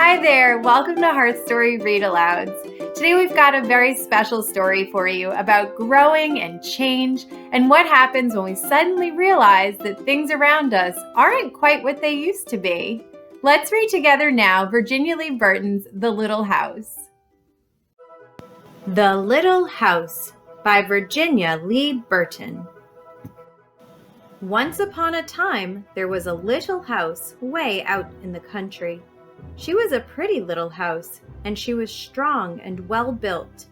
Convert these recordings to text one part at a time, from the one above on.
Hi there, welcome to HEARTHStory Read Alouds. Today we've got a very special story for you about growing and change and what happens when we suddenly realize that things around us aren't quite what they used to be. Let's read together now Virginia Lee Burton's The Little House. The Little House by Virginia Lee Burton. Once upon a time, there was a little house way out in the country. She was a pretty little house, and she was strong and well built.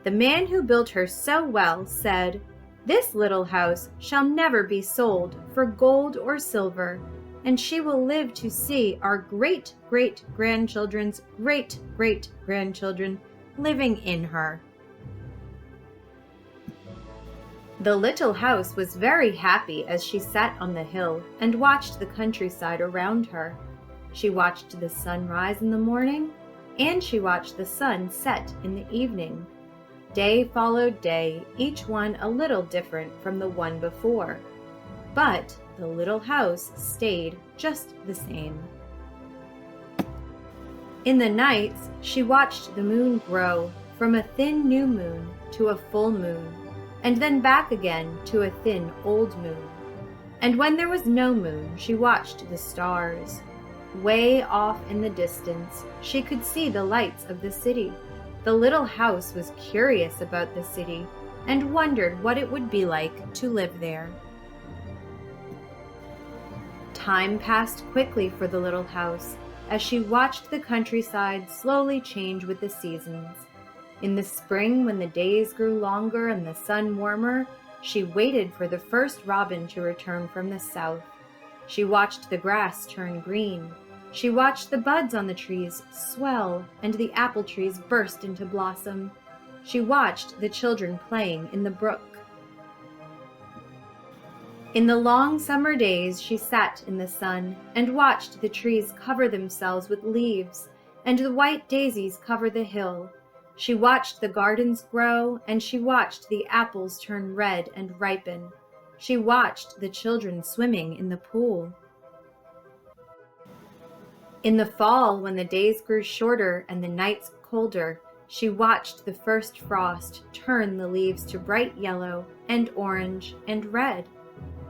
The man who built her so well said, "This little house shall never be sold for gold or silver, and she will live to see our great-great-grandchildren's great-great-grandchildren living in her." The little house was very happy as she sat on the hill and watched the countryside around her. She watched the sun rise in the morning, and she watched the sun set in the evening. Day followed day, each one a little different from the one before. But the little house stayed just the same. In the nights, she watched the moon grow from a thin new moon to a full moon, and then back again to a thin old moon. And when there was no moon, she watched the stars. Way off in the distance, she could see the lights of the city. The little house was curious about the city and wondered what it would be like to live there. Time passed quickly for the little house as she watched the countryside slowly change with the seasons. In the spring, when the days grew longer and the sun warmer, she waited for the first robin to return from the south. She watched the grass turn green. She watched the buds on the trees swell and the apple trees burst into blossom. She watched the children playing in the brook. In the long summer days, she sat in the sun and watched the trees cover themselves with leaves and the white daisies cover the hill. She watched the gardens grow, and she watched the apples turn red and ripen. She watched the children swimming in the pool. In the fall, when the days grew shorter and the nights colder, she watched the first frost turn the leaves to bright yellow and orange and red.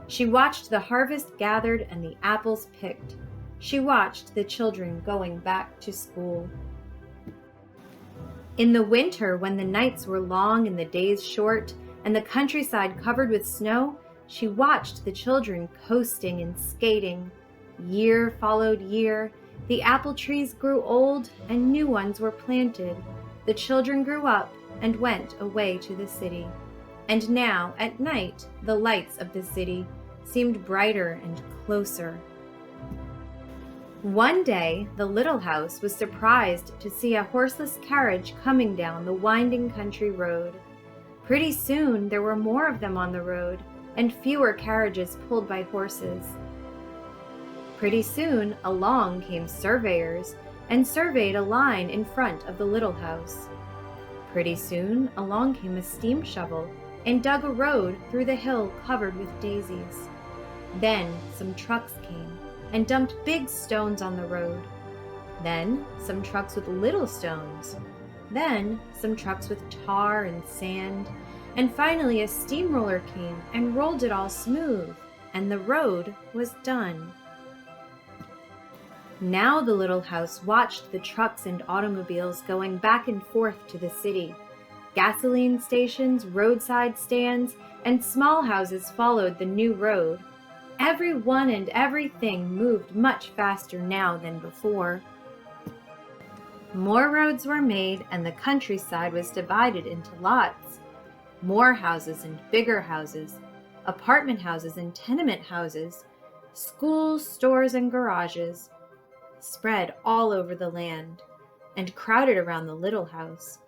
She watched the harvest gathered and the apples picked. She watched the children going back to school. In the winter, when the nights were long and the days short, and the countryside covered with snow, she watched the children coasting and skating. Year followed year. The apple trees grew old and new ones were planted. The children grew up and went away to the city. And now, at night, the lights of the city seemed brighter and closer. One day, the little house was surprised to see a horseless carriage coming down the winding country road. Pretty soon, there were more of them on the road, and fewer carriages pulled by horses. Pretty soon, along came surveyors and surveyed a line in front of the little house. Pretty soon, along came a steam shovel and dug a road through the hill covered with daisies. Then some trucks came and dumped big stones on the road. Then some trucks with little stones. Then some trucks with tar and sand. And finally a steamroller came and rolled it all smooth, and the road was done. Now the little house watched the trucks and automobiles going back and forth to the city. Gasoline stations, roadside stands, and small houses followed the new road. Everyone and everything moved much faster now than before. More roads were made, and the countryside was divided into lots. More houses and bigger houses, apartment houses and tenement houses, schools, stores, and garages spread all over the land and crowded around the little house.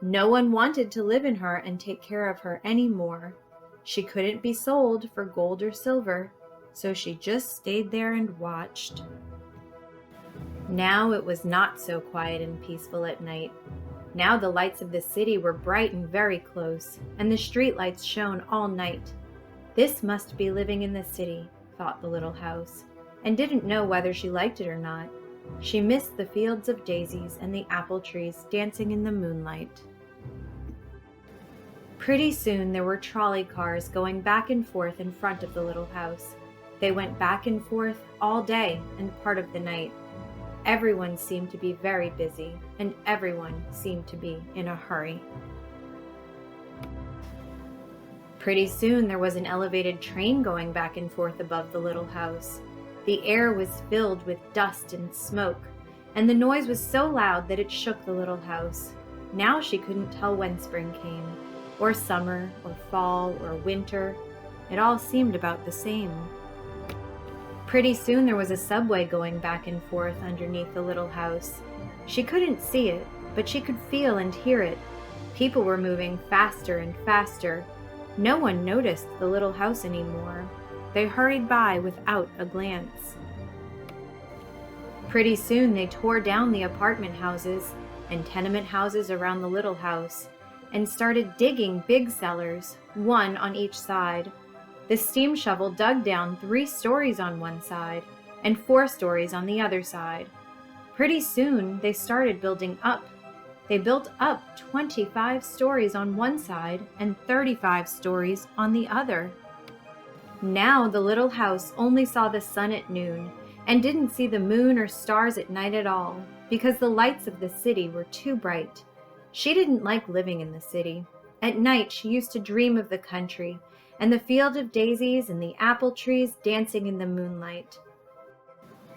No one wanted to live in her and take care of her anymore. She couldn't be sold for gold or silver, so she just stayed there and watched. Now it was not so quiet and peaceful at night. Now the lights of the city were bright and very close, and the street lights shone all night. This must be living in the city, thought the little house, and didn't know whether she liked it or not. She missed the fields of daisies and the apple trees dancing in the moonlight. Pretty soon there were trolley cars going back and forth in front of the little house. They went back and forth all day and part of the night. Everyone seemed to be very busy, and everyone seemed to be in a hurry. Pretty soon there was an elevated train going back and forth above the little house. The air was filled with dust and smoke, and the noise was so loud that it shook the little house. Now she couldn't tell when spring came, or summer, or fall, or winter. It all seemed about the same. Pretty soon there was a subway going back and forth underneath the little house. She couldn't see it, but she could feel and hear it. People were moving faster and faster. No one noticed the little house anymore. They hurried by without a glance. Pretty soon they tore down the apartment houses and tenement houses around the little house and started digging big cellars, one on each side. The steam shovel dug down 3 stories on one side and 4 stories on the other side. Pretty soon they started building up. They built up 25 stories on one side and 35 stories on the other. Now the little house only saw the sun at noon and didn't see the moon or stars at night at all because the lights of the city were too bright. She didn't like living in the city. At night she used to dream of the country and the field of daisies and the apple trees dancing in the moonlight.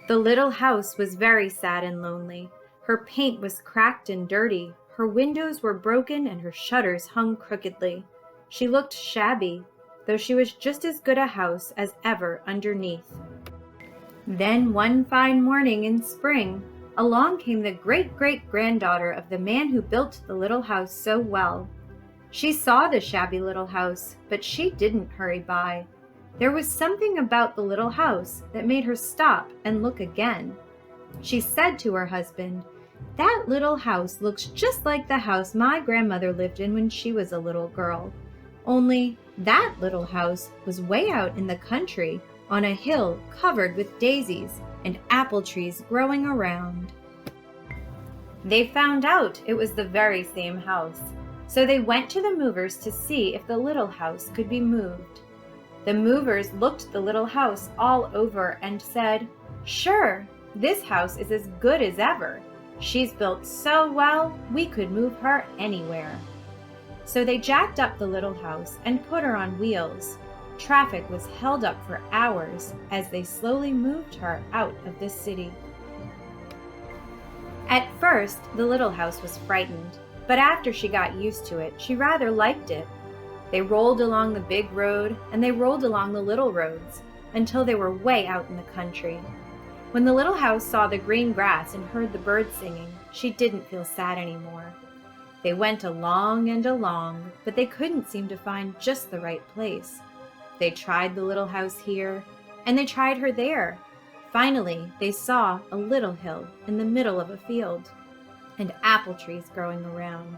The little house was very sad and lonely. Her paint was cracked and dirty, her windows were broken and her shutters hung crookedly. She looked shabby, though she was just as good a house as ever underneath. Then one fine morning in spring, along came the great-great-granddaughter of the man who built the little house so well. She saw the shabby little house, but she didn't hurry by. There was something about the little house that made her stop and look again. She said to her husband, "That little house looks just like the house my grandmother lived in when she was a little girl. Only that little house was way out in the country on a hill covered with daisies and apple trees growing around." They found out it was the very same house. So they went to the movers to see if the little house could be moved. The movers looked the little house all over and said, "Sure, this house is as good as ever. She's built so well, we could move her anywhere." So they jacked up the little house and put her on wheels. Traffic was held up for hours as they slowly moved her out of the city. At first, the little house was frightened. But after she got used to it, she rather liked it. They rolled along the big road, and they rolled along the little roads, until they were way out in the country. When the little house saw the green grass and heard the birds singing, she didn't feel sad anymore. They went along and along, but they couldn't seem to find just the right place. They tried the little house here, and they tried her there. Finally, they saw a little hill in the middle of a field, and apple trees growing around.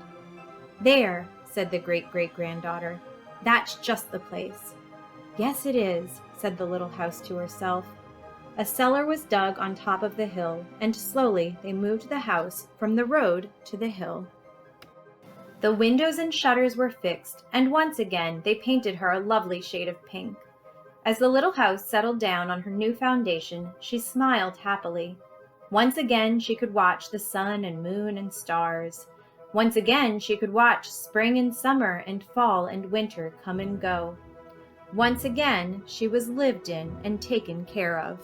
"There," said the great-great-granddaughter, "that's just the place." "Yes, it is," said the little house to herself. A cellar was dug on top of the hill, and slowly they moved the house from the road to the hill. The windows and shutters were fixed, and once again they painted her a lovely shade of pink. As the little house settled down on her new foundation, she smiled happily. Once again she could watch the sun and moon and stars. Once again she could watch spring and summer and fall and winter come and go. Once again she was lived in and taken care of.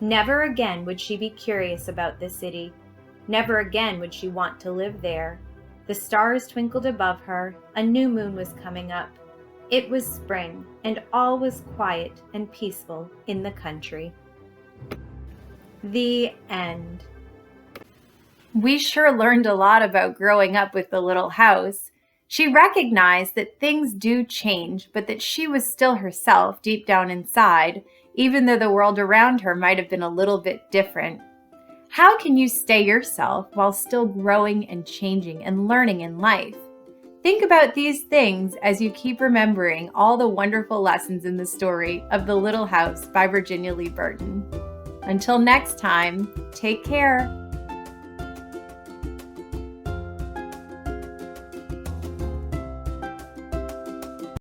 Never again would she be curious about the city. Never again would she want to live there. The stars twinkled above her, a new moon was coming up. It was spring, and all was quiet and peaceful in the country. The end. We sure learned a lot about growing up with the little house. She recognized that things do change, but that she was still herself deep down inside, even though the world around her might have been a little bit different. How can you stay yourself while still growing and changing and learning in life? Think about these things as you keep remembering all the wonderful lessons in the story of The Little House by Virginia Lee Burton. Until next time, take care.